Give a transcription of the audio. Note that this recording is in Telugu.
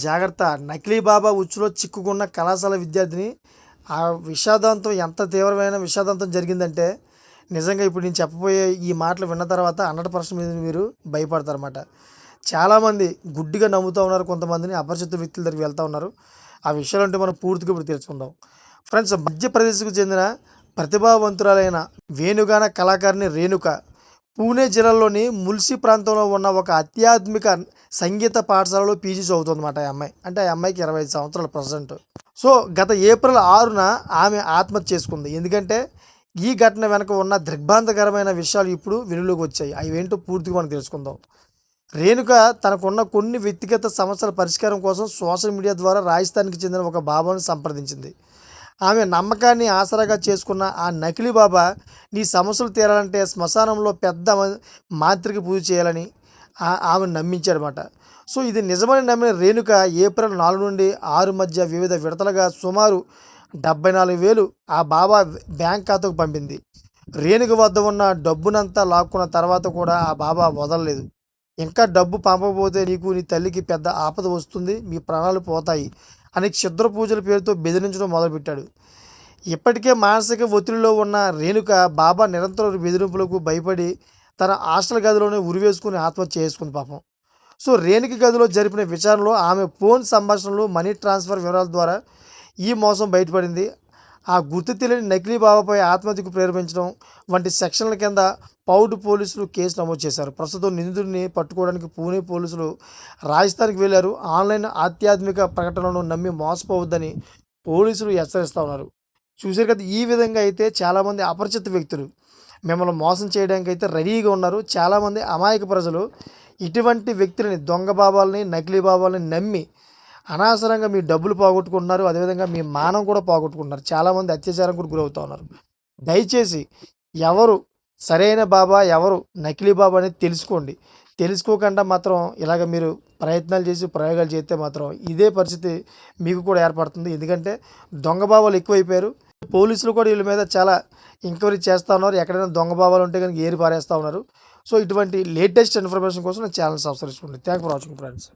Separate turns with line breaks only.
జాగ్రత్త. నకిలీ బాబా ఉచ్చులో చిక్కుకున్న కళాశాల విద్యార్థిని ఆ విషాదాంతం ఎంత తీవ్రమైన విషాదాంతం జరిగిందంటే, నిజంగా ఇప్పుడు నేను చెప్పబోయే ఈ మాటలు విన్న తర్వాత 100% మీద మీరు భయపడతారన్నమాట. చాలామంది గుడ్డిగా నమ్ముతూ ఉన్నారు. కొంతమందిని అపరిచిత వ్యక్తుల దగ్గరికి వెళ్తూ ఉన్నారు. ఆ విషయాలంటే మనం పూర్తిగా ఇప్పుడు తెలుసుకుందాం. ఫ్రెండ్స్, మధ్యప్రదేశ్‌కు చెందిన ప్రతిభావంతురాలైన వేణుగాన కళాకారిణి రేణుక పూణే జిల్లాలోని ముల్సి ప్రాంతంలో ఉన్న ఒక ఆధ్యాత్మిక సంగీత పాఠశాలలో పీజీ చదువుతుందన్నమాట ఆ అమ్మాయి. అంటే ఆ అమ్మాయికి 25 సంవత్సరాలు ప్రజెంట్. సో గత ఏప్రిల్ 6న ఆమె ఆత్మహత్య చేసుకుంది. ఎందుకంటే ఈ ఘటన వెనక ఉన్న దిగ్భ్రాంతికరమైన విషయాలు ఇప్పుడు వెలుగులోకి వచ్చాయి. అవేంటో పూర్తిగా మనం తెలుసుకుందాం. రేణుక తనకున్న కొన్ని వ్యక్తిగత సమస్యల పరిష్కారం కోసం సోషల్ మీడియా ద్వారా రాజస్థాన్కి చెందిన ఒక బాబాను సంప్రదించింది. ఆమె నమ్మకాన్ని ఆసరాగా చేసుకున్న ఆ నకిలీ బాబా నీ సమస్యలు తీరాలంటే శ్మశానంలో పెద్ద మాంత్రిక పూజ చేయాలని ఆమె నమ్మించాడనమాట. సో ఇది నిజమని నమ్మిన రేణుక ఏప్రిల్ 4 నుండి 6 మధ్య వివిధ విడతలుగా సుమారు 74,000 ఆ బాబా బ్యాంక్ ఖాతాకు పంపింది. రేణుక వద్ద ఉన్న డబ్బునంతా లాక్కున్న తర్వాత కూడా ఆ బాబా వదలలేదు. ఇంకా డబ్బు పంపకపోతే నీకు నీ తల్లికి పెద్ద ఆపద వస్తుంది, మీ ప్రాణాలు పోతాయి అని క్షుద్ర పూజల పేరుతో బెదిరించడం మొదలుపెట్టాడు. ఇప్పటికే మానసిక ఒత్తిడిలో ఉన్న రేణుక బాబా నిరంతర బెదిరింపులకు భయపడి తన హాస్టల్ గదిలోనే ఉరివేసుకుని ఆత్మహత్య చేసుకుంది పాపం. సో రేణుక గదిలో జరిపిన విచారణలో ఆమె ఫోన్ సంభాషణలు, మనీ ట్రాన్స్ఫర్ వివరాల ద్వారా ఈ మోసం బయటపడింది. ఆ గుర్తు తెలియని నకిలీ బాబాపై ఆత్మహత్యకు ప్రేరేపించడం వంటి సెక్షన్ల కింద పౌడ్ పోలీసులు కేసు నమోదు చేశారు. ప్రస్తుతం నిందితుడిని పట్టుకోవడానికి పూణే పోలీసులు రాజస్థాన్కి వెళ్లారు. ఆన్లైన్ ఆధ్యాత్మిక ప్రకటనలను నమ్మి మోసపోవద్దని పోలీసులు హెచ్చరిస్తూ ఉన్నారు. చూసారు కదా, ఈ విధంగా అయితే చాలామంది అపరిచిత వ్యక్తులు మిమ్మల్ని మోసం చేయడానికి అయితే రెడీగా ఉన్నారు. చాలామంది అమాయక ప్రజలు ఇటువంటి వ్యక్తులని, దొంగ బాబాలని, నకిలీ బాబాలని నమ్మి అనవసరంగా మీ డబ్బులు పోగొట్టుకుంటున్నారు. అదేవిధంగా మీ మానం కూడా పోగొట్టుకుంటున్నారు. చాలామంది అత్యాచారం కూడా గురవుతూ ఉన్నారు. దయచేసి ఎవరు సరైన బాబా, ఎవరు నకిలీ బాబా అనేది తెలుసుకోండి. తెలుసుకోకుండా మాత్రం ఇలాగ మీరు ప్రయత్నాలు చేసి ప్రయోగాలు చేస్తే మాత్రం ఇదే పరిస్థితి మీకు కూడా ఏర్పడుతుంది. ఎందుకంటే దొంగ బాబాలు ఎక్కువైపోయారు. పోలీసులు కూడా వీళ్ళ మీద చాలా ఎంక్వైరీ చేస్తూ ఉన్నారు. ఎక్కడైనా దొంగ బాబాలు ఉంటే కనుక ఏరి పారేస్తూ ఉన్నారు. సో ఇటువంటి లేటెస్ట్ ఇన్ఫర్మేషన్ కోసం నా ఛానల్ సబ్స్క్రైబ్ చేసుకోండి. Thank for watching friends.